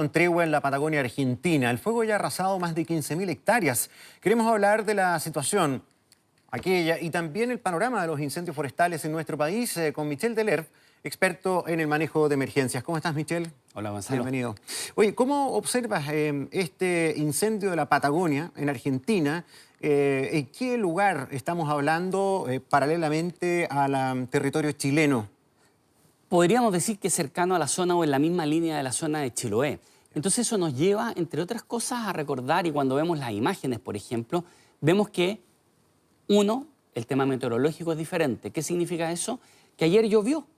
Con tregua en la Patagonia Argentina. El fuego ya ha arrasado más de 15.000 hectáreas. Queremos hablar de la situación aquella y también el panorama de los incendios forestales en nuestro país con Michel Delerve, experto en el manejo de emergencias. ¿Cómo estás, Michel? Hola, Gonzalo. Bienvenido. Oye, ¿cómo observas este incendio de la Patagonia en Argentina? ¿En qué lugar estamos hablando paralelamente al territorio chileno? Podríamos decir que es cercano a la zona o en la misma línea de la zona de Chiloé. Entonces eso nos lleva, entre otras cosas, a recordar, y cuando vemos las imágenes, por ejemplo, vemos que, uno, el tema meteorológico es diferente. ¿Qué significa eso? Que ayer llovió,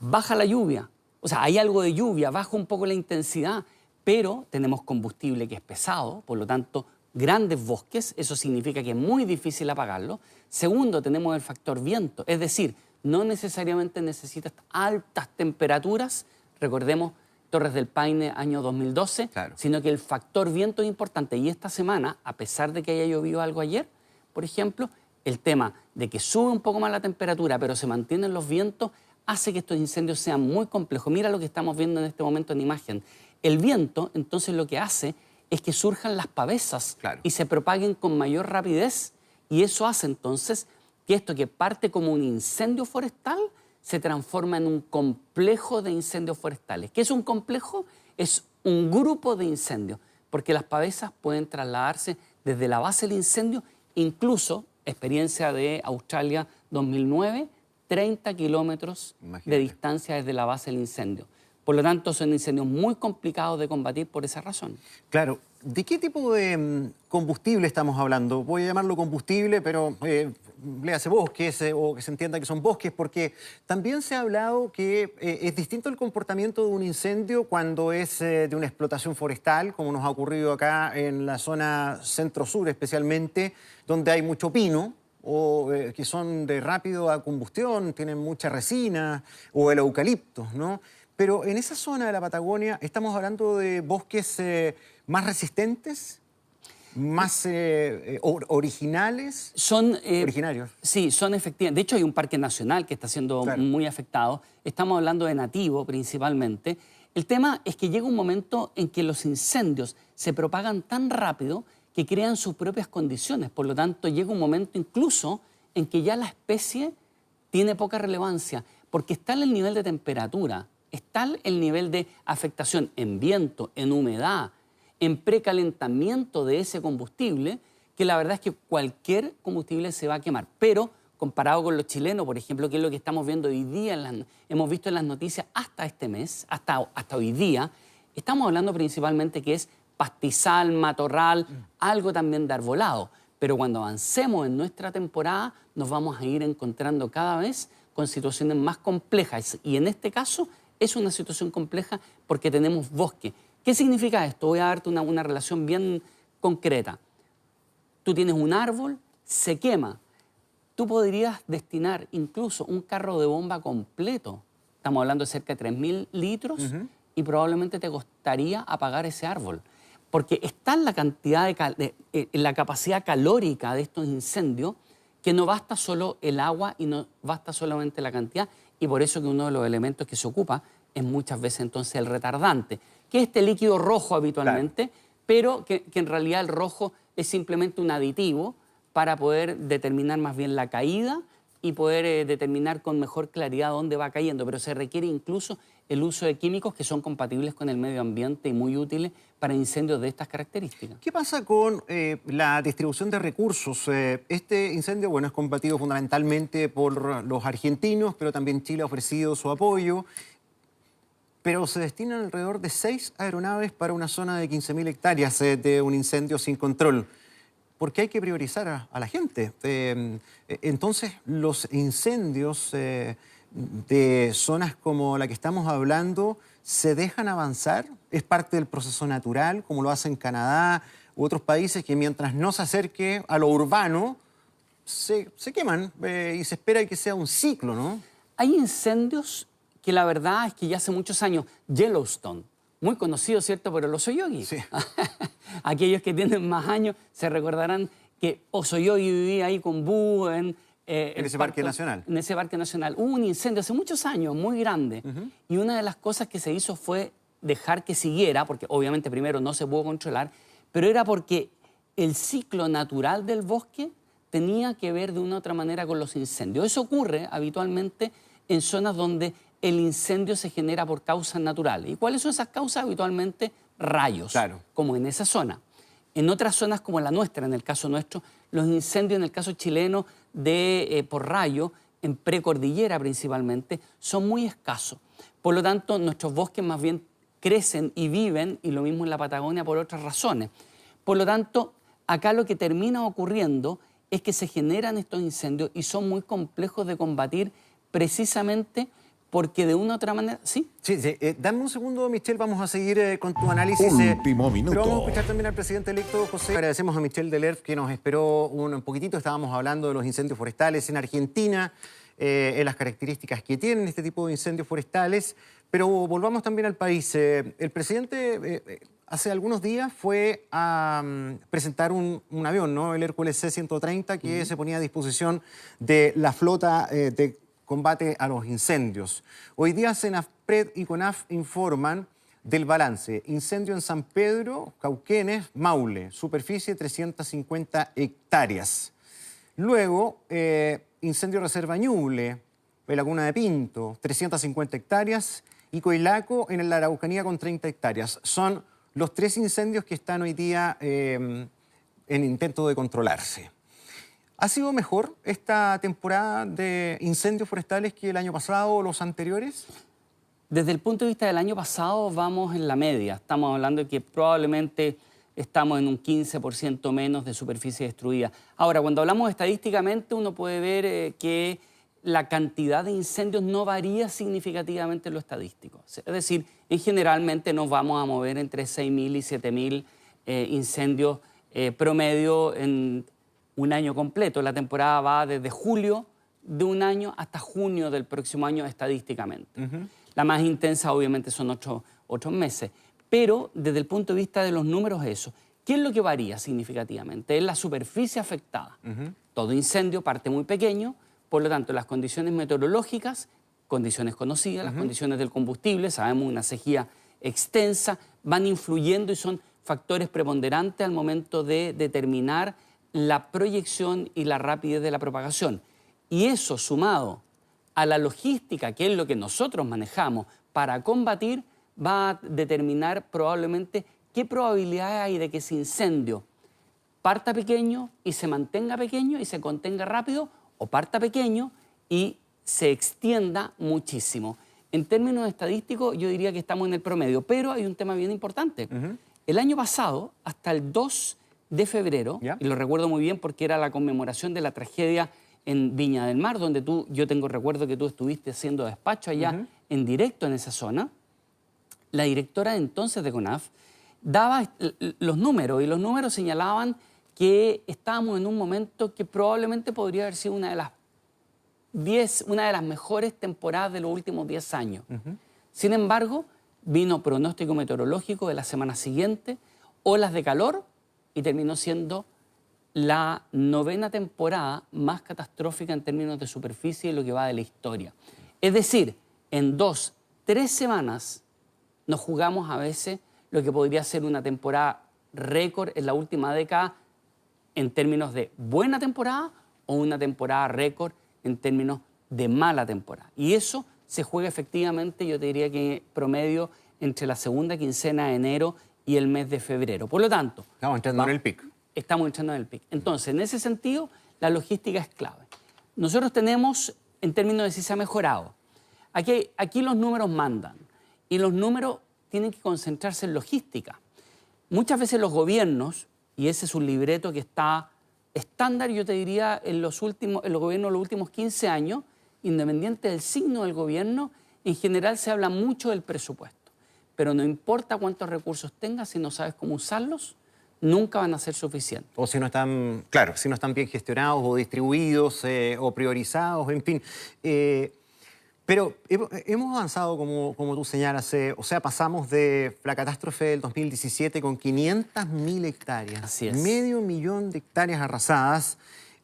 baja la lluvia, o sea, hay algo de lluvia, baja un poco la intensidad, pero tenemos combustible que es pesado, por lo tanto, grandes bosques, eso significa que es muy difícil apagarlo. Segundo, tenemos el factor viento, es decir, no necesariamente necesitas altas temperaturas, recordemos Torres del Paine año 2012, Claro. sino que el factor viento es importante. Y esta semana, a pesar de que haya llovido algo ayer, por ejemplo, el tema de que sube un poco más la temperatura, pero se mantienen los vientos, hace que estos incendios sean muy complejos. Mira lo que estamos viendo en este momento en imagen. El viento, entonces, lo que hace es que surjan las pavesas Claro. y se propaguen con mayor rapidez. Y eso hace, entonces, que esto que parte como un incendio forestal se transforma en un complejo de incendios forestales. ¿Qué es un complejo? Es un grupo de incendios, porque las pavesas pueden trasladarse desde la base del incendio, incluso, experiencia de Australia 2009, 30 kilómetros de Imagínate. distancia desde la base del incendio. Por lo tanto, son incendios muy complicados de combatir por esa razón. Claro. ¿De qué tipo de combustible estamos hablando? Voy a llamarlo combustible, pero léase bosques o que se entienda que son bosques, porque también se ha hablado que es distinto el comportamiento de un incendio cuando es de una explotación forestal, como nos ha ocurrido acá en la zona centro-sur especialmente, donde hay mucho pino, o que son de rápido a combustión, tienen mucha resina, o el eucalipto, ¿no? Pero en esa zona de la Patagonia estamos hablando de bosques más resistentes, más originales, originarios. Sí, son efectivamente. De hecho, hay un parque nacional que está siendo Claro. muy afectado. Estamos hablando de nativo principalmente. El tema es que llega un momento en que los incendios se propagan tan rápido que crean sus propias condiciones. Por lo tanto, llega un momento incluso en que ya la especie tiene poca relevancia, porque está en el nivel de temperatura, está el nivel de afectación en viento, en humedad, en precalentamiento de ese combustible, que la verdad es que cualquier combustible se va a quemar. Pero comparado con los chilenos, por ejemplo, que es lo que estamos viendo hoy día, hemos visto en las noticias hasta este mes, hasta hoy día, estamos hablando principalmente que es pastizal, matorral, algo también de arbolado. Pero cuando avancemos en nuestra temporada, nos vamos a ir encontrando cada vez con situaciones más complejas. Y en este caso es una situación compleja porque tenemos bosque. ¿Qué significa esto? Voy a darte una relación bien concreta. Tú tienes un árbol, se quema. Tú podrías destinar incluso un carro de bomba completo. Estamos hablando de cerca de 3.000 litros y probablemente te costaría apagar ese árbol. Porque está en la cantidad en la capacidad calórica de estos incendios que no basta solo el agua y no basta solamente la cantidad, y por eso que uno de los elementos que se ocupa es muchas veces entonces el retardante, que es este líquido rojo habitualmente, claro, pero que en realidad el rojo es simplemente un aditivo para poder determinar más bien la caída y poder determinar con mejor claridad dónde va cayendo, pero se requiere incluso el uso de químicos que son compatibles con el medio ambiente y muy útiles para incendios de estas características. ¿Qué pasa con la distribución de recursos? Este incendio, bueno, es combatido fundamentalmente por los argentinos, pero también Chile ha ofrecido su apoyo. Pero se destinan alrededor de 6 aeronaves para una zona de 15.000 hectáreas de un incendio sin control. Porque hay que priorizar a la gente. Entonces, los incendios de zonas como la que estamos hablando se dejan avanzar. Es parte del proceso natural, como lo hacen Canadá u otros países que mientras no se acerque a lo urbano, se queman y se espera que sea un ciclo, ¿no? Hay incendios que la verdad es que ya hace muchos años, Yellowstone, muy conocido, ¿cierto?, por el oso yogi. Sí. Aquellos que tienen más años se recordarán que Oso Yogi vivía ahí con Boo en ese parque nacional. En ese parque nacional. Hubo un incendio hace muchos años, muy grande. Y una de las cosas que se hizo fue dejar que siguiera, porque obviamente primero no se pudo controlar, pero era porque el ciclo natural del bosque tenía que ver de una u otra manera con los incendios. Eso ocurre habitualmente en zonas donde el incendio se genera por causas naturales. ¿Y cuáles son esas causas? Habitualmente rayos, Claro. como en esa zona. En otras zonas como la nuestra, en el caso nuestro, los incendios en el caso chileno por rayo, en precordillera principalmente, son muy escasos. Por lo tanto, nuestros bosques más bien crecen y viven, y lo mismo en la Patagonia, por otras razones. Por lo tanto, acá lo que termina ocurriendo es que se generan estos incendios y son muy complejos de combatir precisamente porque de una u otra manera... ¿Sí? Sí, sí. Dame un segundo, Michelle, vamos a seguir con tu análisis. Último minuto. Pero vamos a escuchar también al presidente electo, José. Agradecemos a Michelle Delerf que nos esperó un poquitito. Estábamos hablando de los incendios forestales en Argentina, en las características que tienen este tipo de incendios forestales. Pero volvamos también al país. El presidente hace algunos días fue a presentar un avión, ¿no? El Hércules C-130, que se ponía a disposición de la flota de combate a los incendios. Hoy día Senafpred y CONAF informan del balance. Incendio en San Pedro, Cauquenes, Maule, superficie 350 hectáreas. Luego, incendio Reserva Ñuble, Laguna de Pinto, 350 hectáreas, y Coilaco en la Araucanía con 30 hectáreas. Son los 3 incendios que están hoy día en intento de controlarse. ¿Ha sido mejor esta temporada de incendios forestales que el año pasado o los anteriores? Desde el punto de vista del año pasado vamos en la media. Estamos hablando de que probablemente estamos en un 15% menos de superficie destruida. Ahora, cuando hablamos estadísticamente, uno puede ver que la cantidad de incendios no varía significativamente en lo estadístico. Es decir, generalmente nos vamos a mover entre 6.000 y 7.000 incendios promedio en un año completo. La temporada va desde julio de un año hasta junio del próximo año estadísticamente. La más intensa obviamente son otros meses. Pero desde el punto de vista de los números eso, ¿qué es lo que varía significativamente? Es la superficie afectada. Todo incendio parte muy pequeño, por lo tanto las condiciones meteorológicas, condiciones conocidas, las condiciones del combustible, sabemos una sequía extensa, van influyendo y son factores preponderantes al momento de determinar la proyección y la rapidez de la propagación. Y eso sumado a la logística, que es lo que nosotros manejamos para combatir, va a determinar probablemente qué probabilidad hay de que ese incendio parta pequeño y se mantenga pequeño y se contenga rápido, o parta pequeño y se extienda muchísimo. En términos estadísticos, yo diría que estamos en el promedio, pero hay un tema bien importante. El año pasado, hasta el 2 de febrero, y lo recuerdo muy bien porque era la conmemoración de la tragedia en Viña del Mar, donde yo tengo recuerdo que tú estuviste haciendo despacho allá en directo en esa zona. La directora de entonces de CONAF daba los números, y los números señalaban que estábamos en un momento que probablemente podría haber sido una de las mejores temporadas de los últimos 10 años. Sin embargo, vino pronóstico meteorológico de la semana siguiente, olas de calor, y terminó siendo la 9ª temporada más catastrófica en términos de superficie de lo que va de la historia. Es decir, en 2, 3 semanas nos jugamos a veces lo que podría ser una temporada récord en la última década en términos de buena temporada o una temporada récord en términos de mala temporada. Y eso se juega efectivamente, yo te diría que promedio entre la segunda quincena de enero y el mes de febrero. Por lo tanto... Estamos entrando en el pic. Estamos entrando en el pic. Entonces, en ese sentido, la logística es clave. Nosotros tenemos, en términos de si se ha mejorado, aquí los números mandan, y los números tienen que concentrarse en logística. Muchas veces los gobiernos, y ese es un libreto que está estándar, yo te diría, en los gobiernos de los últimos 15 años, independiente del signo del gobierno, en general se habla mucho del presupuesto. Pero no importa cuántos recursos tengas, si no sabes cómo usarlos, nunca van a ser suficientes. O si no están, claro, si no están bien gestionados o distribuidos o priorizados, en fin. Pero hemos avanzado, como tú señalas, o sea, pasamos de la catástrofe del 2017 con 500.000 hectáreas, Así es. 500.000 de hectáreas arrasadas,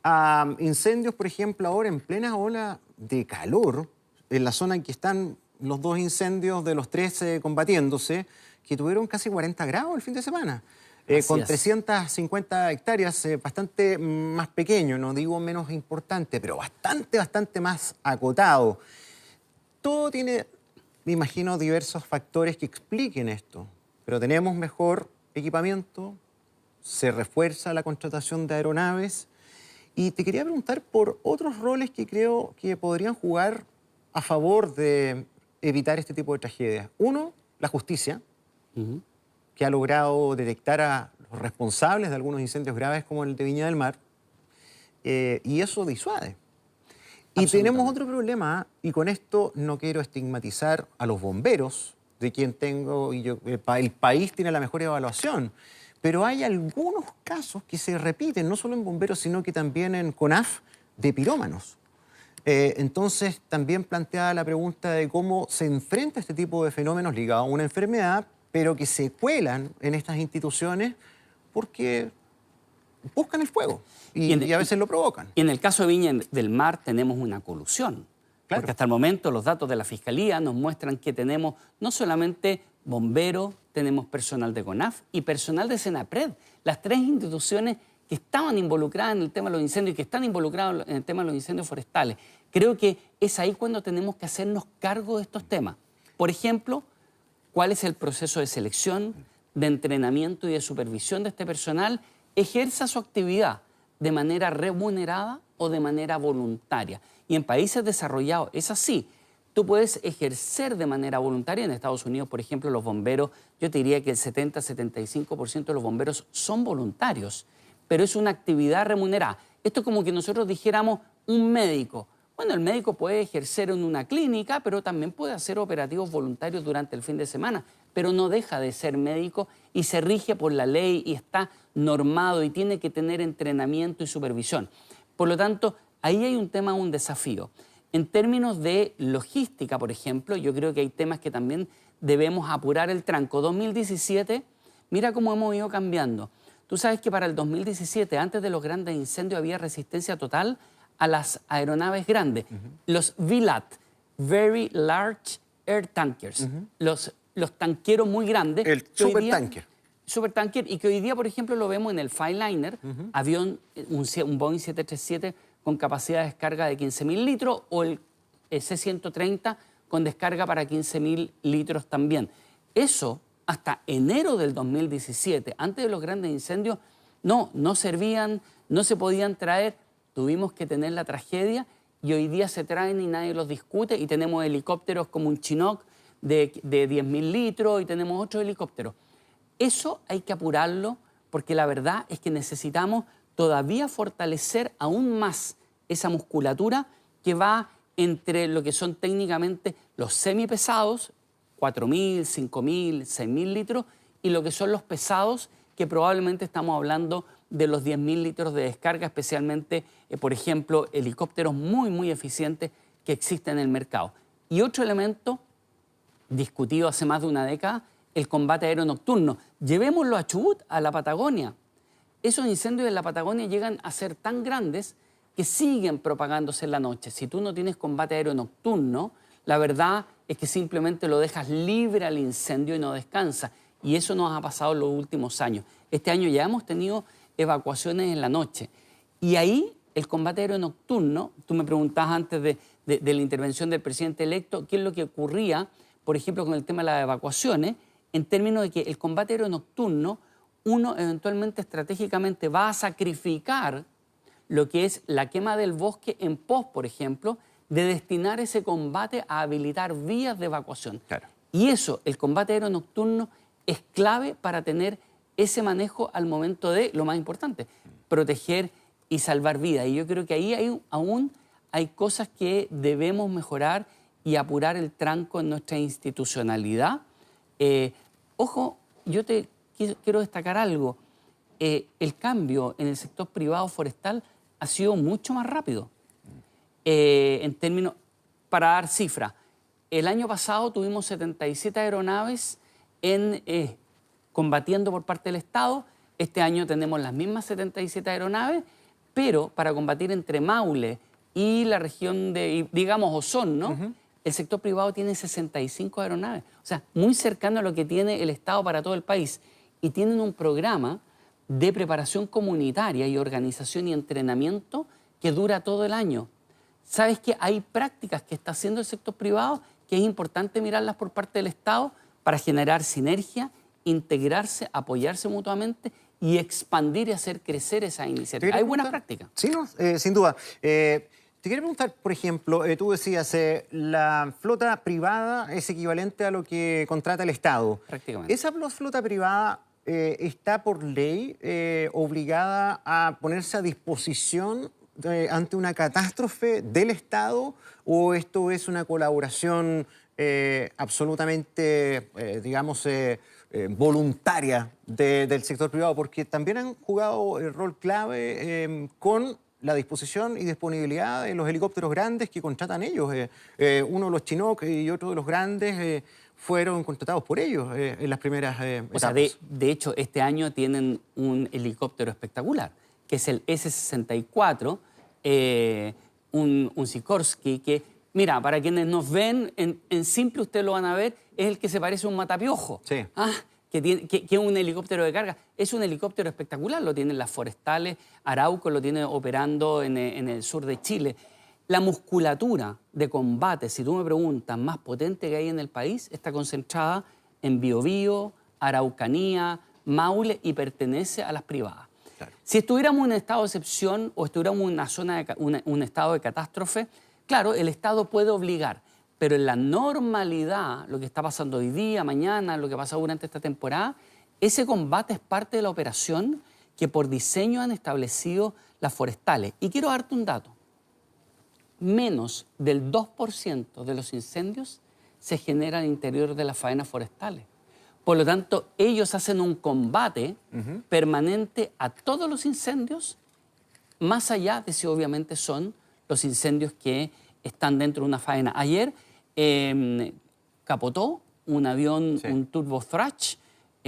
a incendios, por ejemplo, ahora en plena ola de calor, en la zona en que están los dos incendios de los tres combatiéndose, que tuvieron casi 40 grados el fin de semana. Con 350 hectáreas, bastante más pequeño, no digo menos importante, pero bastante más acotado. Todo tiene, me imagino, diversos factores que expliquen esto, pero tenemos mejor equipamiento, se refuerza la contratación de aeronaves y te quería preguntar por otros roles que creo que podrían jugar a favor de evitar este tipo de tragedias. Uno, la justicia, que ha logrado detectar a los responsables de algunos incendios graves como el de Viña del Mar, y eso disuade. Y tenemos otro problema, y con esto no quiero estigmatizar a los bomberos, de quien tengo, y el país tiene la mejor evaluación, pero hay algunos casos que se repiten, no solo en bomberos, sino que también en CONAF, de pirómanos. Entonces, también plantea la pregunta de cómo se enfrenta este tipo de fenómenos ligados a una enfermedad, pero que se cuelan en estas instituciones porque buscan el fuego y a veces lo provocan. Y en el caso de Viña del Mar tenemos una colusión. Claro. Porque hasta el momento los datos de la Fiscalía nos muestran que tenemos no solamente bomberos, tenemos personal de CONAF y personal de Senapred. Las tres instituciones que estaban involucradas en el tema de los incendios y que están involucradas en el tema de los incendios forestales. Creo que es ahí cuando tenemos que hacernos cargo de estos temas. Por ejemplo, ¿cuál es el proceso de selección, de entrenamiento y de supervisión de este personal? Ejerza su actividad de manera remunerada o de manera voluntaria. Y en países desarrollados es así. Tú puedes ejercer de manera voluntaria. En Estados Unidos, por ejemplo, los bomberos, yo te diría que el 70-75% de los bomberos son voluntarios, pero es una actividad remunerada. Esto es como que nosotros dijéramos un médico. Bueno, el médico puede ejercer en una clínica, pero también puede hacer operativos voluntarios durante el fin de semana, pero no deja de ser médico y se rige por la ley y está normado y tiene que tener entrenamiento y supervisión. Por lo tanto, ahí hay un tema, un desafío. En términos de logística, por ejemplo, yo creo que hay temas que también debemos apurar el tranco. 2017, mira cómo hemos ido cambiando. Tú sabes que para el 2017, antes de los grandes incendios, había resistencia total a las aeronaves grandes, los VLAT, Very Large Air Tankers, los tanqueros muy grandes. El supertanker. Supertanker, y que hoy día, por ejemplo, lo vemos en el Fineliner, avión, un Boeing 737 con capacidad de descarga de 15.000 litros, o el C-130 con descarga para 15.000 litros también. Eso, hasta enero del 2017, antes de los grandes incendios, no servían, no se podían traer. Tuvimos que tener la tragedia y hoy día se traen y nadie los discute, y tenemos helicópteros como un Chinook de 10.000 litros y tenemos otros helicópteros. Eso hay que apurarlo porque la verdad es que necesitamos todavía fortalecer aún más esa musculatura que va entre lo que son técnicamente los semipesados, 4.000, 5.000, 6.000 litros, y lo que son los pesados, que probablemente estamos hablando de los 10.000 litros de descarga, especialmente, por ejemplo, helicópteros muy eficientes que existen en el mercado. Y otro elemento discutido hace más de una década, el combate aéreo nocturno. Llevémoslo a Chubut, a la Patagonia. Esos incendios en la Patagonia llegan a ser tan grandes que siguen propagándose en la noche. Si tú no tienes combate aéreo nocturno, la verdad es que simplemente lo dejas libre al incendio y no descansa. Y eso nos ha pasado en los últimos años. Este año ya hemos tenido evacuaciones en la noche. Y ahí el combate aéreo nocturno, tú me preguntabas antes de la intervención del presidente electo, qué es lo que ocurría, por ejemplo, con el tema de las evacuaciones, en términos de que el combate aéreo nocturno, uno eventualmente estratégicamente va a sacrificar lo que es la quema del bosque en pos, por ejemplo, de destinar ese combate a habilitar vías de evacuación. Claro. Y eso, el combate aéreo nocturno, es clave para tener ese manejo al momento de, lo más importante, proteger y salvar vidas. Y yo creo que ahí aún hay cosas que debemos mejorar y apurar el tranco en nuestra institucionalidad. Ojo, yo te quiero destacar algo. El cambio en el sector privado forestal ha sido mucho más rápido. En términos, para dar cifras, el año pasado tuvimos 77 aeronaves combatiendo por parte del Estado. Este año tenemos las mismas 77 aeronaves, pero para combatir entre Maule y la región de, digamos, Osorno, el sector privado tiene 65 aeronaves. O sea, muy cercano a lo que tiene el Estado para todo el país. Y tienen un programa de preparación comunitaria y organización y entrenamiento que dura todo el año. ¿Sabes que hay prácticas que está haciendo el sector privado que es importante mirarlas por parte del Estado para generar sinergia, integrarse, apoyarse mutuamente y expandir y hacer crecer esa iniciativa? Hay buenas prácticas. Sí, no, sin duda. Te quería preguntar, por ejemplo, tú decías, la flota privada es equivalente a lo que contrata el Estado. Prácticamente. ¿Esa flota privada está por ley obligada a ponerse a disposición ante una catástrofe del Estado, o esto es una colaboración absolutamente, digamos, voluntaria del sector privado? Porque también han jugado el rol clave con la disposición y disponibilidad de los helicópteros grandes que contratan ellos. Uno de los Chinook y otro de los grandes fueron contratados por ellos en las primeras etapas. O sea, de hecho, este año tienen un helicóptero espectacular, que es el S-64, un Sikorsky, que, mira, para quienes nos ven, en simple ustedes lo van a ver, es el que se parece a un matapiojo. Sí. Que es un helicóptero de carga. Es un helicóptero espectacular, lo tienen las forestales, Arauco lo tiene operando en el sur de Chile. La musculatura de combate, si tú me preguntas, más potente que hay en el país, está concentrada en Biobío, Araucanía, Maule y pertenece a las privadas. Claro. Si estuviéramos en un estado de excepción o estuviéramos en una zona un estado de catástrofe, claro, el Estado puede obligar. Pero en la normalidad, lo que está pasando hoy día, mañana, lo que ha pasado durante esta temporada, ese combate es parte de la operación que por diseño han establecido las forestales. Y quiero darte un dato. Menos del 2% de los incendios se genera al interior de las faenas forestales. Por lo tanto, ellos hacen un combate permanente a todos los incendios, más allá de si obviamente son los incendios que están dentro de una faena. Ayer capotó un avión, sí, un Turbo Thrust,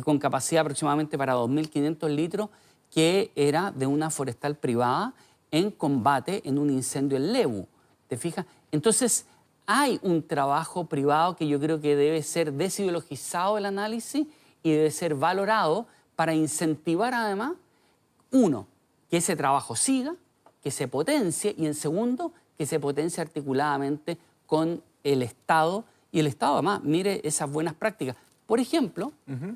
con capacidad aproximadamente para 2.500 litros, que era de una forestal privada en combate en un incendio en Lebu. ¿Te fijas? Entonces, hay un trabajo privado que yo creo que debe ser desideologizado el análisis y debe ser valorado para incentivar además, uno, que ese trabajo siga, que se potencie, y en segundo, que se potencie articuladamente con el Estado, y el Estado además mire esas buenas prácticas. Por ejemplo,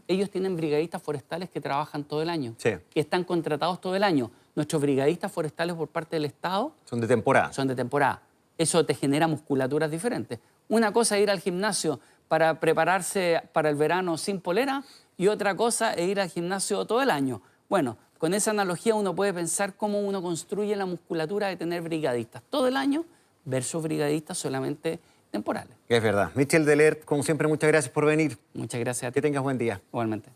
ellos tienen brigadistas forestales que trabajan todo el año, sí, que están contratados todo el año. Nuestros brigadistas forestales por parte del Estado son de temporada. Son de temporada. Eso te genera musculaturas diferentes. Una cosa es ir al gimnasio para prepararse para el verano sin polera, y otra cosa es ir al gimnasio todo el año. Bueno, con esa analogía uno puede pensar cómo uno construye la musculatura de tener brigadistas todo el año versus brigadistas solamente temporales. Es verdad. Michel Delert, como siempre, muchas gracias por venir. Muchas gracias a ti. Que tengas buen día. Igualmente.